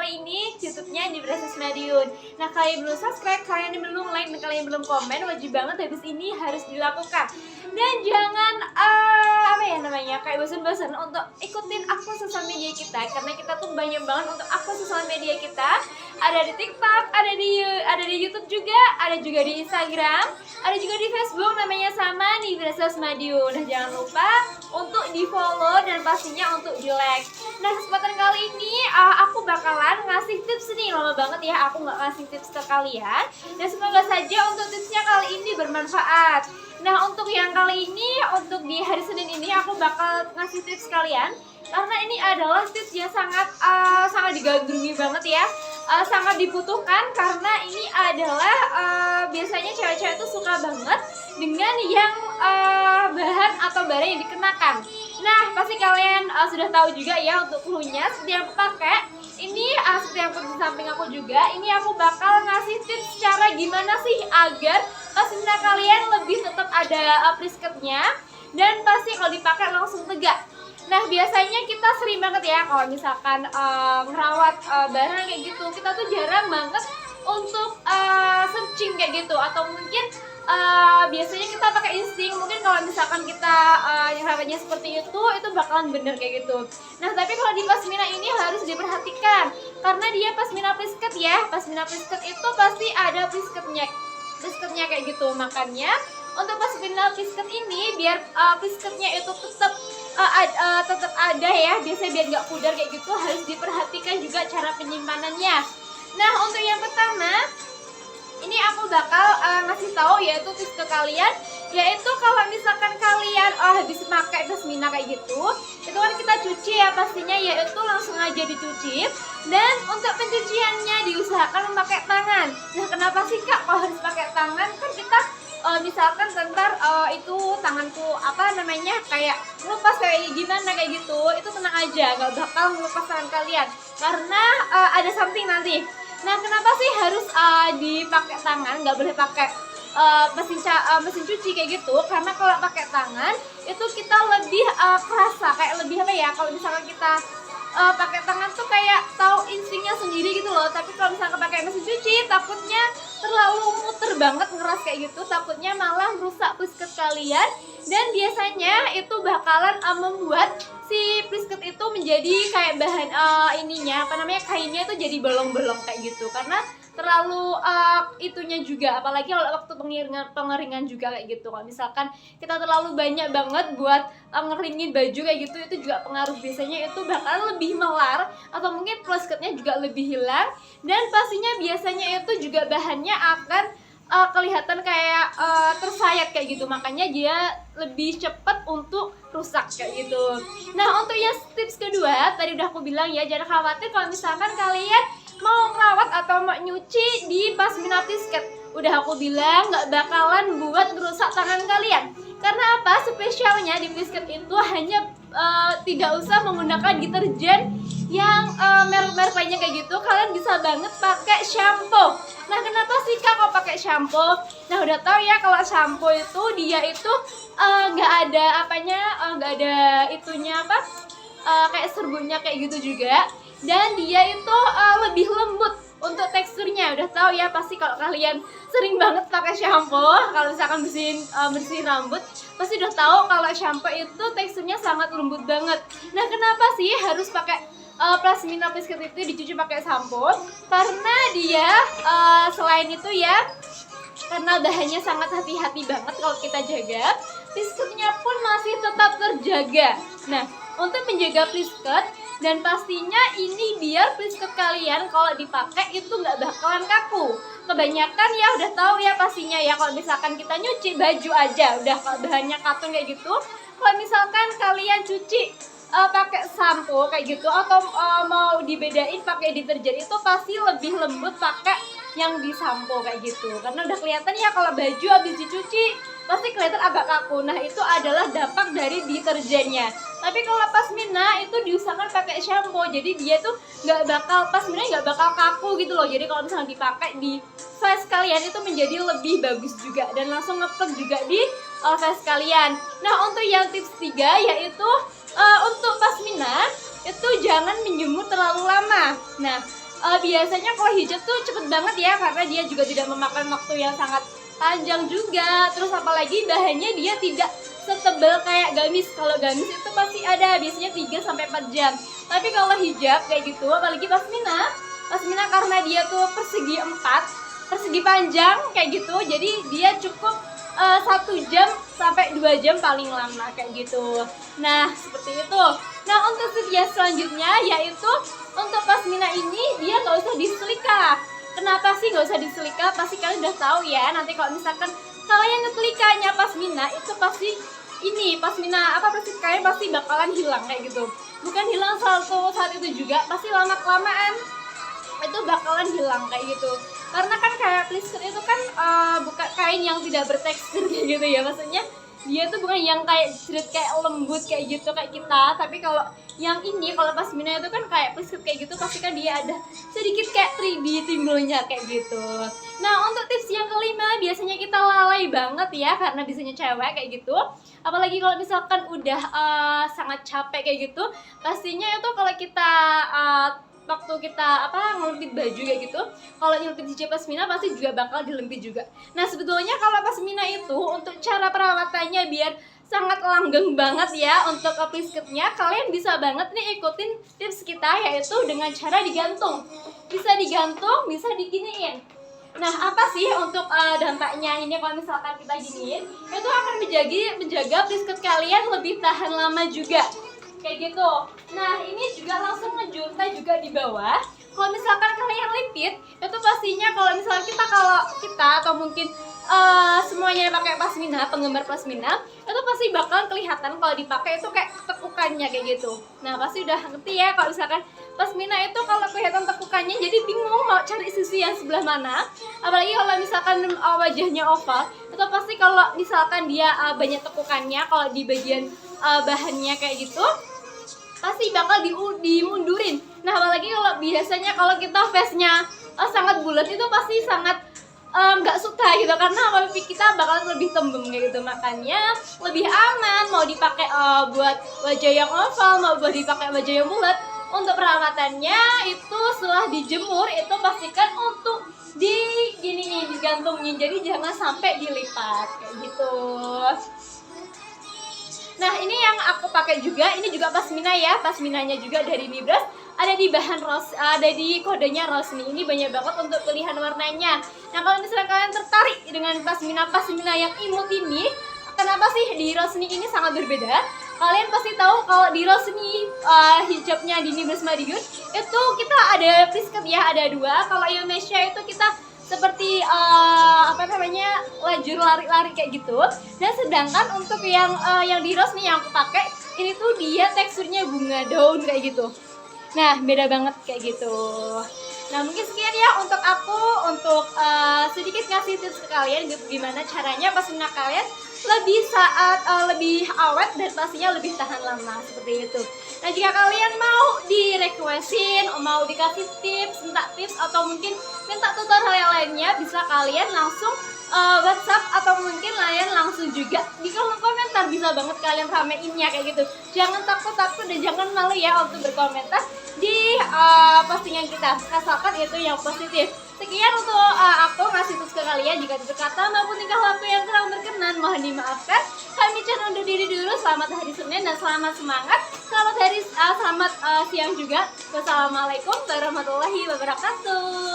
kali ini YouTube-nya di Precious Madiun. Nah, kalian belum subscribe, kalian belum like, dan kalian belum komen, wajib banget habis ini harus dilakukan. Dan jangan kayak bosan-bosan untuk ikutin akun sosial media kita, karena kita tuh banyak banget untuk akun sosial media kita. Ada di TikTok, ada di YouTube juga, ada juga di Instagram, ada juga di Facebook, namanya sama di Precious Madiun. Nah, jangan lupa untuk di follow dan pastinya untuk di like. Nah, kesempatan kali ini aku bakalan ngasih tips nih. Lama banget ya aku nggak ngasih tips ke kalian, dan semoga saja untuk tipsnya kali ini bermanfaat. Nah, untuk yang kali ini, untuk di hari Senin ini aku bakal ngasih tips kalian, karena ini adalah tips yang sangat digandrungi banget ya, sangat dibutuhkan, karena ini adalah biasanya cewek-cewek tuh suka banget dengan yang bahan atau barang yang dikenakan. Nah, pasti kalian sudah tahu juga ya untuk cluenya seperti yang aku pakai. Ini seperti yang di samping aku juga, ini aku bakal ngasih tips cara gimana sih agar pasmina kalian lebih tetap ada prisketnya, dan pasti kalau dipakai langsung tegak. Nah, biasanya kita sering banget ya kalau misalkan ngerawat barang kayak gitu, kita tuh jarang banget untuk searching kayak gitu, atau mungkin biasanya kita pakai insting. Mungkin kalau misalkan kita ngerawatnya seperti itu bakalan bener kayak gitu. Nah, tapi kalau di pasmina ini harus diperhatikan, karena dia pasmina prisket ya. Pasmina prisket itu pasti ada prisketnya kayak gitu. Makanya untuk pasmina prisket ini, biar prisketnya itu tetap ada ya, biasanya biar nggak pudar kayak gitu, harus diperhatikan juga cara penyimpanannya. Nah, untuk yang pertama ini aku bakal ngasih tahu yaitu tips ke kalian, yaitu kalau misalkan kalian habis pakai pasmina kayak gitu, itu kan kita cuci ya pastinya, yaitu langsung aja dicuci. Dan untuk pencuciannya diusahakan memakai tangan. Nah, kenapa sih Kak kalau harus pakai tangan? Kan kita misalkan sebentar itu tanganku kayak ngelupas kayak gimana kayak gitu, itu tenang aja, nggak bakal ngelupas tangan kalian, karena ada something nanti. Nah, kenapa sih harus dipakai tangan, nggak boleh pakai mesin cuci kayak gitu? Karena kalau pakai tangan itu kita lebih kerasa, kayak lebih kalau misalkan kita pakai tangan tuh kayak tahu instingnya sendiri gitu loh. Tapi kalau misalkan pakai mesin cuci, takutnya terlalu muter banget, ngeras kayak gitu, takutnya malah merusak prisket kalian, dan biasanya itu bakalan membuat si prisket itu menjadi kayak bahan kainnya itu jadi bolong-bolong kayak gitu, karena terlalu itunya juga, apalagi kalau waktu pengeringan juga kayak gitu. Kalau misalkan kita terlalu banyak banget buat ngeringin baju kayak gitu, itu juga pengaruh, biasanya itu bakal lebih melar, atau mungkin prisketnya juga lebih hilang, dan pastinya biasanya itu juga bahannya akan kelihatan kayak tersayat kayak gitu, makanya dia lebih cepat untuk rusak kayak gitu. Nah, untuk yang tips kedua tadi udah aku bilang ya, jangan khawatir kalau misalkan kalian mau ngerawat atau mau nyuci di pasmina prisket. Udah aku bilang nggak bakalan buat merusak tangan kalian. Karena apa? Spesialnya di prisket itu hanya tidak usah menggunakan deterjen yang merek-merek lainnya kayak gitu. Kalian bisa banget pakai shampoo. Nah, kenapa sih Kak kok pakai shampoo? Nah, udah tahu ya kalau shampoo itu dia itu nggak ada kayak serbuknya kayak gitu juga, dan dia itu lebih lembut untuk teksturnya. Udah tahu ya pasti kalau kalian sering banget pakai shampoo, kalau misalkan bersihin rambut, pasti udah tahu kalau shampoo itu teksturnya sangat lembut banget. Nah, kenapa sih harus pakai pasmina prisket itu dicuci pakai shampoo? Karena dia selain itu ya, karena bahannya sangat hati-hati banget kalau kita jaga, prisketnya pun masih tetap terjaga. Nah, untuk menjaga prisket, dan pastinya ini biar prisket kalian kalau dipakai itu nggak bakalan kaku. Kebanyakan ya udah tahu ya pastinya ya, kalau misalkan kita nyuci baju aja udah bahannya katun kayak gitu, kalau misalkan kalian cuci pakai sampo kayak gitu, atau mau dibedain pakai deterjen, itu pasti lebih lembut pakai yang di sampo kayak gitu, karena udah kelihatan ya kalau baju habis dicuci pasti kelihatan agak kaku. Nah, itu adalah dampak dari deterjennya. Tapi kalau pasmina itu diusahakan pakai shampoo, jadi dia tuh pasmina nggak bakal kaku gitu loh. Jadi kalau misalnya dipakai di face kalian itu menjadi lebih bagus juga, dan langsung ngeplek juga di face kalian. Nah, untuk yang tips 3 yaitu untuk pasmina itu jangan menjemur terlalu lama. Nah, biasanya kalau hijab tuh cepet banget ya, karena dia juga tidak memakan waktu yang sangat panjang juga. Terus apalagi bahannya dia tidak setebal kayak gamis. Kalau gamis itu pasti ada biasanya 3-4 jam. Tapi kalau hijab kayak gitu, apalagi pasmina karena dia tuh persegi panjang kayak gitu, jadi dia cukup 1 jam sampai 2 jam paling lama kayak gitu. Nah seperti itu. Nah untuk tips selanjutnya yaitu untuk pasmina ini dia nggak usah diselika. Kenapa sih nggak usah diselika? Pasti kalian udah tahu ya. Nanti kalau misalkan kalian ngeselikanya pasmina itu pasti ini pasmina presit kalian pasti bakalan hilang kayak gitu. Bukan hilang saat itu juga, pasti lama kelamaan itu bakalan hilang kayak gitu. Karena kan kayak plisker itu kan bukan kain yang tidak bertekstur kayak gitu ya, maksudnya dia tuh bukan yang kayak jerit kayak lembut kayak gitu kayak kita. Tapi kalau yang ini, kalau pasmina itu kan kayak plisker kayak gitu, pasti kan dia ada sedikit kayak 3D timbulnya kayak gitu. Nah untuk tips yang kelima, biasanya kita lalai banget ya karena biasanya cewek kayak gitu. Apalagi kalau misalkan udah sangat capek kayak gitu, pastinya itu kalau kita waktu kita ngelempit baju kayak gitu, kalau nyelempit hijab pasmina pasti juga bakal dilempit juga. Nah sebetulnya kalau pasmina itu untuk cara perawatannya biar sangat langgeng banget ya untuk plisketnya, kalian bisa banget nih ikutin tips kita, yaitu dengan cara digantung. Bisa digantung, bisa diginiin. Nah apa sih untuk dampaknya ini kalau misalkan kita giniin? Itu akan menjaga plisket kalian lebih tahan lama juga kayak gitu. Nah ini juga langsung ngejuntai juga di bawah. Kalau misalkan kalian lipit, itu pastinya kalau misalkan kita atau mungkin semuanya pakai pasmina, penggemar pasmina, itu pasti bakal kelihatan kalau dipakai itu kayak tekukannya kayak gitu. Nah pasti udah ngerti ya kalau misalkan pasmina itu kalau kelihatan tekukannya, jadi bingung mau cari sisi yang sebelah mana. Apalagi kalau misalkan wajahnya oval, itu pasti kalau misalkan dia banyak tekukannya, kalau di bagian bahannya kayak gitu, pasti bakal dimundurin. Nah apalagi kalau biasanya kalau kita face-nya sangat bulat, itu pasti sangat nggak suka gitu, karena pipi kita bakal lebih tembem kayak gitu. Makanya lebih aman mau dipakai buat wajah yang oval, mau buat dipakai wajah yang bulat. Untuk perawatannya itu setelah dijemur itu pastikan untuk digantungin, jadi jangan sampai dilipat kayak gitu. Nah ini yang aku pakai juga, ini juga pasmina ya, pasminanya juga dari Nibras, ada di bahan rose, ada di kodenya rose nih. Ini banyak banget untuk pilihan warnanya. Nah kalau misalnya kalian tertarik dengan pasmina yang imut ini, kenapa sih di rose nih ini sangat berbeda? Kalian pasti tahu kalau di rose nih hijabnya di Nibras Madiun itu kita ada plisket ya, ada 2. Kalau Indonesia itu kita seperti lajur lari-lari kayak gitu. Dan sedangkan untuk yang di rose nih yang aku pakai, ini tuh dia teksturnya bunga daun kayak gitu. Nah beda banget kayak gitu. Nah mungkin sekian ya untuk aku, untuk sedikit ngasih tips ke kalian gimana caranya pasmina kalian lebih awet dan pastinya lebih tahan lama seperti itu. Nah jika kalian mau requestin, mau dikasih tips, minta tips atau mungkin minta tutorial yang lainnya, bisa kalian langsung WhatsApp atau mungkin kalian langsung juga di kolom komentar, bisa banget kalian rameinnya kayak gitu. Jangan takut dan jangan malu ya untuk berkomentar di postingan kita, asalkan itu yang positif. Sekian untuk aku ngasih tips ke kalian. Jika ada kata maupun tingkah laku yang kurang berkenan, mohon dimaafkan. Kami undur diri dulu. Selamat hari Senin dan selamat semangat. Selamat siang juga. Wassalamualaikum warahmatullahi wabarakatuh.